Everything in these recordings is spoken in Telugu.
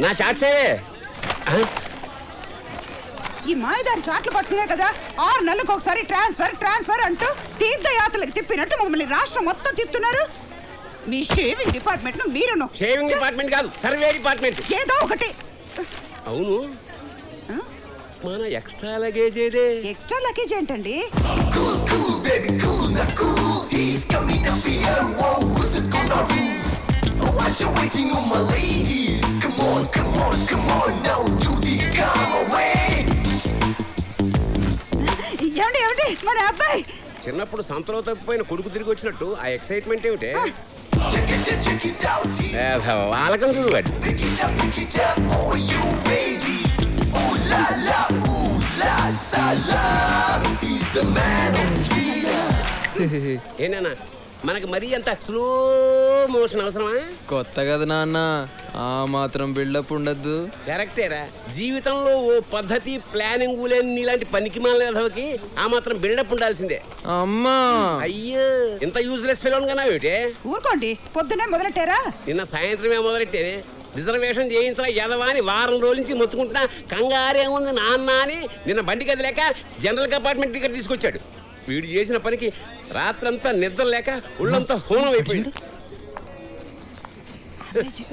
నా చాట్సే ఈ మాయదారి చాట్లు పట్టుకునే కదా 6 నెలలకు ఒకసారి ట్రాన్స్ఫర్ అంటూ తీర్థయాత్రలకు తిప్పినట్టు మమ్మల్ని రాష్ట్రం మొత్తం తిప్పుతున్నారు. మీ షేవింగ్ డిపార్ట్మెంట్ ను మీరును. షేవింగ్ డిపార్ట్మెంట్ కాదు, సర్వే డిపార్ట్మెంట్. ఏదో ఒకటి. అవును, మన ఎక్స్ట్రా లగేజ్ ఏదే? ఎక్స్ట్రా లగేజ్ ఏంటండి? ఏమండి మన అబ్బాయి చిన్నప్పుడు సంతలో తప్పిపోయిన కొడుకు తిరిగి వచ్చినట్టు ఆ ఎక్సైట్మెంట్ ఏమిటే? వాళ్ళకం చూడు. ఏనా మనకి మరీ అంత స్లో మోషన్ అవసరమా? కొత్త కదా నాన్న, ఆ మాత్రం బిల్డప్ ఉండద్దు. కరెక్టేరా, జీవితంలో ఓ పద్ధతి ప్లానింగ్ లేని ఇలాంటి పనికి మాలకి ఆ మాత్రం బిల్డప్ ఉండాల్సిందే. అమ్మా అయ్యో, ఇంత యూజ్లెస్ ఫెలోన్ కన్నా ఏమిటే? ఊరుకోండి, పొద్దునే మొదలెట్టారా? నిన్న సాయంత్రమే మొదలెట్టేది. రిజర్వేషన్ చేయించిన యదవాని వారం రోజుల నుంచి మొత్తుకుంటున్నా. కంగారేముంది నాన్న అని నిన్న బండి కది లేక జనరల్ కంపార్ట్మెంట్ టికెట్ తీసుకొచ్చాడు. వీడు చేసిన పనికి రాత్రంతా నిద్ర లేక ఒళ్ళంతా హోనం అయిపోయింది.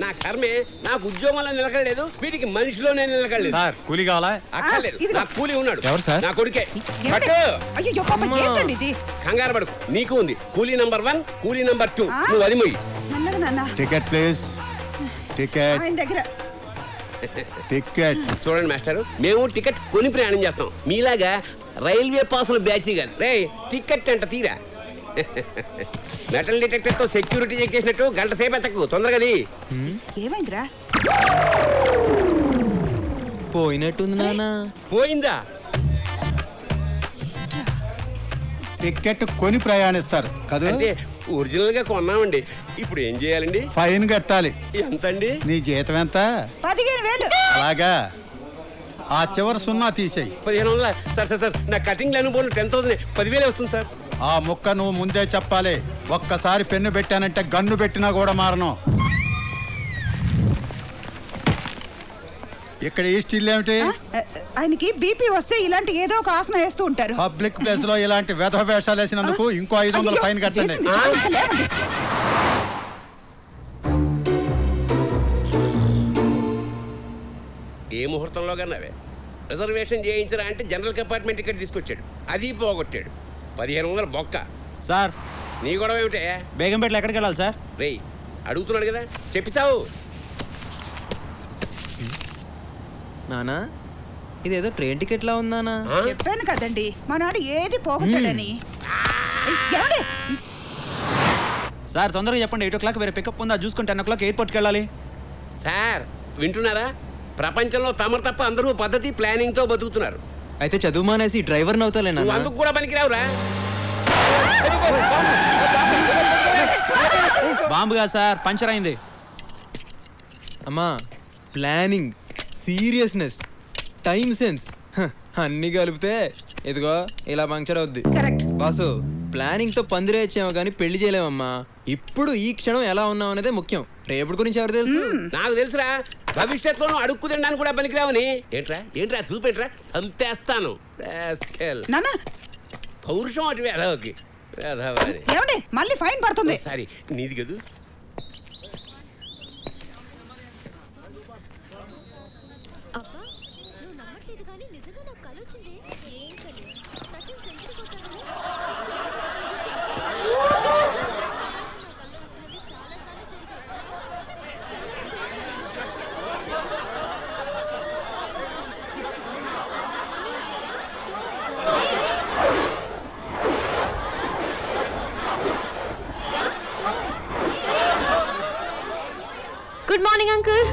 నా కర్మే, నాకు ఉద్యోగంలో నిలకడలేదు, వీడికి మనిషిలోనే నిలకడలేదు. కూలీ కావాలా? అక్కర్లేదు, నాకు కూలీ ఉన్నాడు. ఎవరు సార్? నా కొడుకే. కంగారు పడుకు, నీకు ఉంది కూలీ నంబర్ 1, కూలీ నంబర్ 2. నువ్వు అది మొయ్యి. Ticket please. Ticket ticket. చూడండి మాస్టర్, మేము టికెట్ కొని ప్రయాణం చేస్తాం, మీలాగా రైల్వే పాసులు బ్యాచీ కాదు. రే టికెట్ అంట తీరా. మెటల్ డిటెక్టర్ తో సెక్యూరిటీ చెక్ చేసినట్టు గంట సేపు ఎత్తకు, తొందరగా. ఏమైందిరా? పోయినట్టుంది నాన్న. పోయిందా? టికెట్ కొని ప్రయాణిస్తారు కదా? అంటే ఒరిజినల్ గా కొన్నామండి. ఇప్పుడు ఏం చేయాలండి? ఫైన్ కట్టాలి. ఎంతండి? నీ జీతం ఎంత? 15,000. అలాగా, ఆ చివరి 0 తీసేయి. 1500. సార్ నా కటింగ్ లేని పోను 10,000. 10,000 వస్తుంది సార్. ఆ ముక్క నువ్వు ముందే చెప్పాలి. ఒక్కసారి పెన్ను పెట్టానంటే గన్ను పెట్టినా కూడా మారను. ఇక్కడ ఈ స్టిల్ ఏమిటి? ఆయనకి బీపీ వస్తే ఇలాంటి ఏదో ఒక ఆసనం వేస్తూ ఉంటారు. పబ్లిక్ ప్లేస్ లో ఇలాంటి వెధ వేషాలు వేసినందుకు ఇంకో 500 ఫైన్ కట్టండి. ఏ ముహూర్తంలో కన్నావే? రిజర్వేషన్ చేయించరా అంటే జనరల్ కంపార్ట్మెంట్ టికెట్ తీసుకొచ్చాడు, అది పోగొట్టాడు. 1500 బొక్క. సార్ నీ గొడవ ఏమిటే? బేగంపేటలో ఎక్కడికి వెళ్ళాలి సార్? రేయ్ అడుగుతున్నాడు కదా, చెప్పిస్తావు. నానా ఇదేదో ట్రైన్ టికెట్ లా ఉందానా? చెప్పాను కదండి మనాడు ఏది పోగొట్టాడని. సార్ తొందరగా చెప్పండి. 8 o'clock వేరే పికప్ ఉందా చూసుకుని 10 o'clock ఎయిర్పోర్ట్కి వెళ్ళాలి. సార్ వింటున్నారా? ప్రపంచంలో తమరు తప్ప అందరూ పద్ధతి ప్లానింగ్ తో బతుకుతున్నారు. అయితే చదువు మానేసి డ్రైవర్ని అవుతాలే నాన్న. అందుకు కూడా పనికిరావురా. బాంబుగా సార్, పంచర్ అయింది. అమ్మా, ప్లానింగ్, సీరియస్నెస్, టైం సెన్స్ అన్నీ కలిపితే ఇదిగో ఇలా పంక్చర్ అవుద్ది. బాసు, ప్లానింగ్ తో పందిరేచ్చామో కానీ పెళ్లి చేయలేమమ్మా. ఇప్పుడు ఈ క్షణం ఎలా ఉన్నావు అనేదే ముఖ్యం. రేపటి గురించి ఎవరు తెలుసు? నాకు తెలుసురా, భవిష్యత్తులో అడుక్కు తినడానికి కూడా పనికిరావని. ఏంట్రా చూపేంట్రా, చంపేస్తాను. పౌరుషం అటు వేదవకి. మళ్ళీ ఫైన్ పడుతుంది. సారీ, నీది కదూ. Good morning, uncle.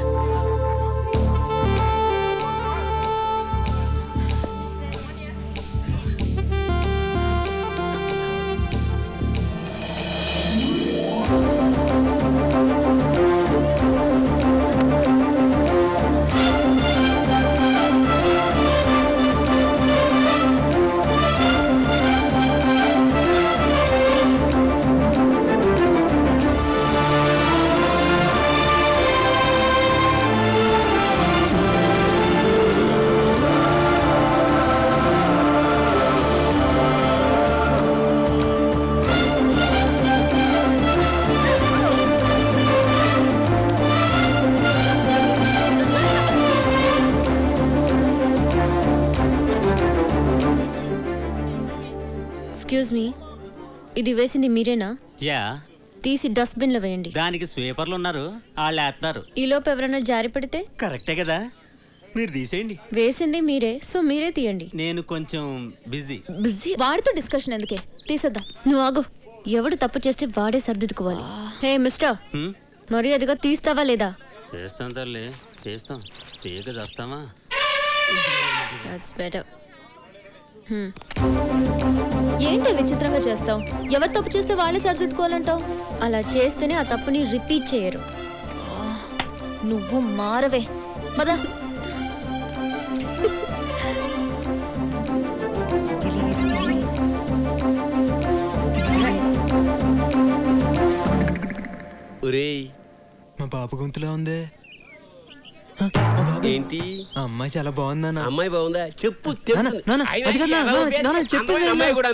Excuse me, ఇది వేసింది మీరేనా? యా, తీసి డస్ట్బిన్ లో వేయండి. దానికి స్వీపర్లు ఉన్నారు, వాళ్ళు వేస్తారు. ఈలోపు ఎవరైనా జారి పడితే? కరెక్టే కదా, మీరు తీసేయండి. వేసింది మీరే, సో మీరే తీయండి. నేను కొంచెం బిజీ. బిజీ? వాడితో డిస్కషన్ ఎందుకే, తీసేద్దాం. నువ్వు ఆగు. ఎవడు తప్పు చేస్తే వాడే సర్దిద్దుకోవాలి. హే మిస్టర్, మర్యాదగా తీస్తావా లేదా? చేస్తాం తల్లి, చేస్తాం. తీయక చేస్తామా? That's better. ఏంటి విచిత్రంగా చేస్తావు? ఎవరు తప్పు చేస్తే వాళ్ళే సరిదిద్దుకోవాలంటావు? అలా చేస్తేనే ఆ తప్పుని రిపీట్ చేయరు. నువ్వు మారవే. మదా ఒరేయ్, మా బాబు గొంతులో ఉందే. ఏంటి? ఆ అమ్మాయి చాలా బాగుందన్న. అమ్మాయి బాగుందా? చెప్పు. చెప్పింది అమ్మాయి కూడా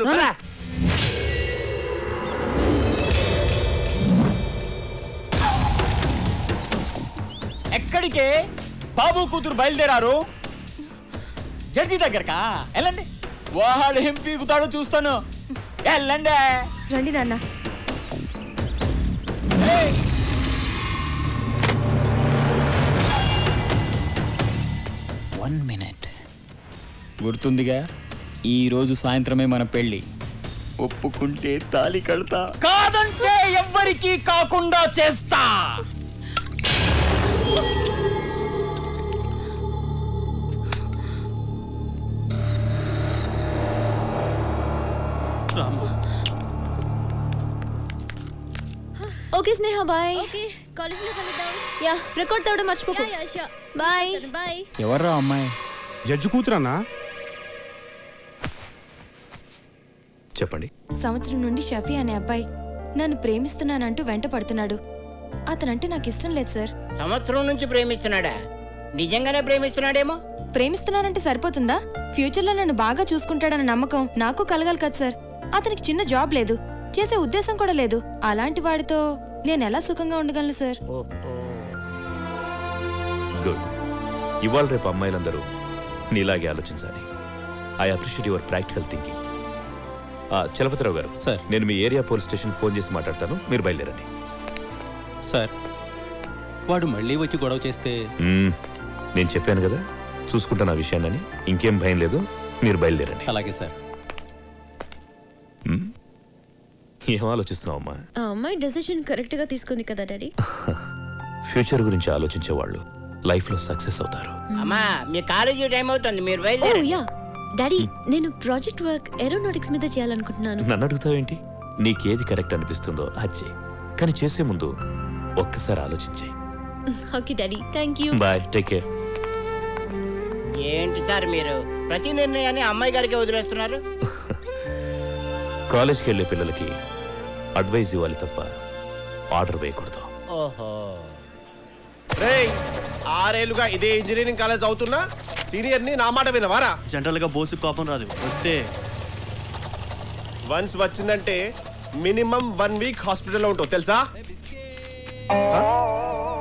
ఎక్కడికే బాబు కూతురు బయలుదేరారు? జడ్జి దగ్గరకా? వెళ్ళండి, వాడు ఏం పీకుతాడో చూస్తాను. వెళ్ళండి. రండి నాన్న. గుర్తుందిగా, ఈ రోజు సాయంత్రమే మన పెళ్లి. ఒప్పుకుంటే తాళి కడతా, కాదంటే ఎవ్వరికీ కాకుండా చేస్తా. ఓకే స్నేహ, బాయ్. ఓకే, కాలేజీలో కలుద్దాం. యా, రికార్డ్ తేవడం మర్చిపోకు. బాయ్. బాయ్. ఎవర్రా అమ్మాయి? జడ్జి కూతురన్నా? చెప్పండి. సంవత్సరం నుండి షఫీ అనే అబ్బాయి నన్ను ప్రేమిస్తున్నానంటూ వెంట పడుతున్నాడు. అతనంటే నాకు ఇష్టం లేదు సార్. సంవత్సరం నుంచి ప్రేమిస్తున్నాడా? నిజంగానే ప్రేమిస్తున్నాడేమో. ప్రేమిస్తున్నానంటే సరిపోతుందా? ఫ్యూచర్ లో నన్ను బాగా చూసుకుంటాడన్న నమ్మకం నాకు కలగాలి కదా సార్. అతనికి చిన్న జాబ్ లేదు, చేసే ఉద్దేశం కూడా లేదు. అలాంటి వాడితో నేను ఎలా సుఖంగా ఉండగలను సార్? గుడ్. ఇవాళ రేపు అమ్మాయిలందరూ నీలాగే ఆలోచించాలి. I appreciate your practical thinking. Chalapathirao గారు, సార్, నేను మీ ఏరియా పోలీస్ స్టేషన్ ఫోన్ చేసి మాట్లాడతాను, మీరు బయలుదేరండి. సార్, వాడు మళ్ళీ వచ్చి గొడవ చేస్తే? నేను చెప్పాను కదా, చూసుకుంటాను ఆ విషయాన్ని. ఇంకేం భయం లేదు, మీరు బయలుదేరండి. అలాగే సార్. ఏం ఆలోచిస్తున్నావు అమ్మా? ఆ అమ్మాయి డెసిషన్ కరెక్ట్ గా తీసుకుంది కదా డాడీ. ఫ్యూచర్ గురించి ఆలోచించే వాళ్ళు లైఫ్ లో సక్సెస్ అవుతారు. అమ్మా, మీ కాలేజీ టైం అవుతుంది, మీరు ఓ బయలుదేరండి. యా డాడీ, నేను ప్రాజెక్ట్ వర్క్ ఏరోనాటిక్స్ మీద చేయాలనుకుంటున్నాను. నన్ను అడుగుతావేంటి? నీకేది కరెక్ట్ అనిపిస్తుందో అది చేయి, కానీ చేసే ముందు ఒక్కసారి ఆలోచించే. Okay daddy, thank you. Bye, take care. ఏంటి సార్ మీరు ప్రతి నిర్ణయాన్ని అమ్మాయి గారికి వదిలేస్తున్నారు? కాలేజ్కి వెళ్ళే పిల్లలకి అడ్వైజ్ ఇవ్వాలి తప్ప ఆర్డర్ వేయకూడదు. ఓహో, 6 ఏళ్లుగా ఇదే ఇంజనీరింగ్ కాలేజ్ అవుతున్నా సీనియర్ ని నా మాట వినవారా? జనరల్ గా బోసు కోపం రాదు, వస్తే వన్స్ వచ్చిందంటే మినిమం 1 వీక్ హాస్పిటల్లో ఉంటావు తెలుసా?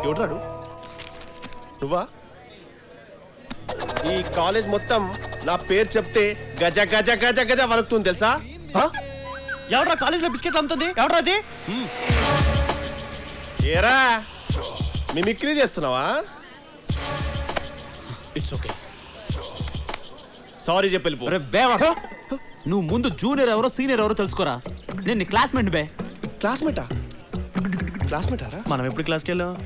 ఎవడాడు? నువ్వా? ఈ కాలేజ్ మొత్తం నా పేరు చెప్తే గజ గజ గజ గజ వణుకుతుంది తెలుసా? ఎవడ్రా కాలేజ్ లో బిస్కెట్ అమ్ముతుంది? ఎవడ్రా అది? ఏరా మిమిక్రీ చేస్తున్నావా? ఇట్స్ ఓకే, సారీ చెప్పి వెళ్ళిపో. నువ్వు ముందు జూనియర్ ఎవరో సీనియర్ ఎవరో తెలుసుకోరా. నేను నీ క్లాస్మేట్ బే. క్లాస్మేటా? క్లాస్మేటారా? మనం ఎప్పుడు క్లాస్కి వెళ్ళాం?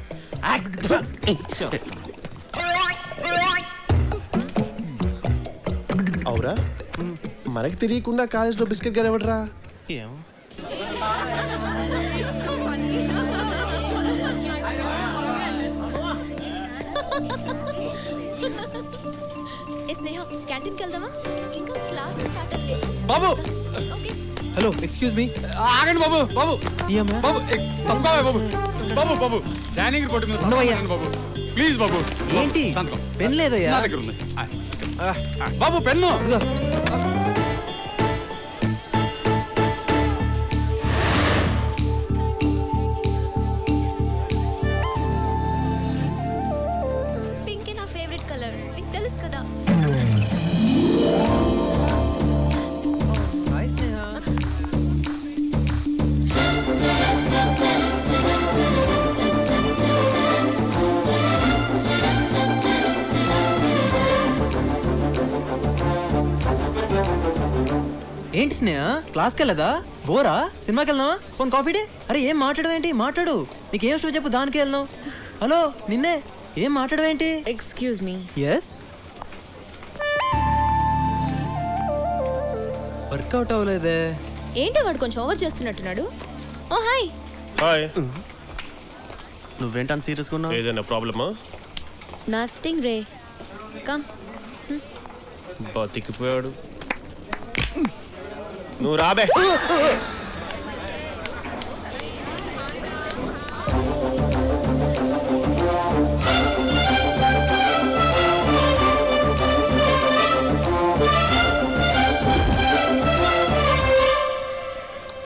అవురా, మనకి తెలియకుండా కాలేజ్ లో బిస్కెట్ గారు ఎవడరా? ఏమో. స్నేహ, క్యాంటీన్కి వెళ్దామా? ఇంకా క్లాస్ స్టార్ట్ అవ్వలేదు. బాబు, ఓకే. Hello, excuse me. ఆగండి బాబు. బాబు బాబు బాబు బాబు బాబు జాయినింగ్ రిపోర్ట్ మీద సంతకం బాబు, ప్లీజ్ బాబు. ఏంటి సంతకం? పెన్ లేదయ్యా? నా దగ్గర ఉంది బాబు, పెన్ను. పింక్ నా ఫేవరెట్ కలర్, మీకు తెలుసు కదా. హాయ్ స్నేహ. ఏంటి స్నేహ క్లాస్కి వెళ్ళదా బోరా సినిమాకి వెళ్దామా పోనీ కాఫీ డే అరే ఏం మాట్లాడవేంటి మాట్లాడు నీకేం స్టో చెప్పు దానికి వెళ్దాం హలో నిన్నే ఏం మాట్లాడవేంటి ఎక్స్క్యూజ్ మీ ఎస్ వర్కౌట్ అవ్వలేదే ఏంటి వాడు కొంచెం ఓవర్ చేస్తున్నట్టున్నాడు ఓ హాయ్ హాయ్ నువ్వేంటని సీరియస్గా ఉన్నావు? ఏదైనా ప్రాబ్లమా? నథింగ్ రే కమ్ బతికిపోయాడు. నువ్వు రాబే.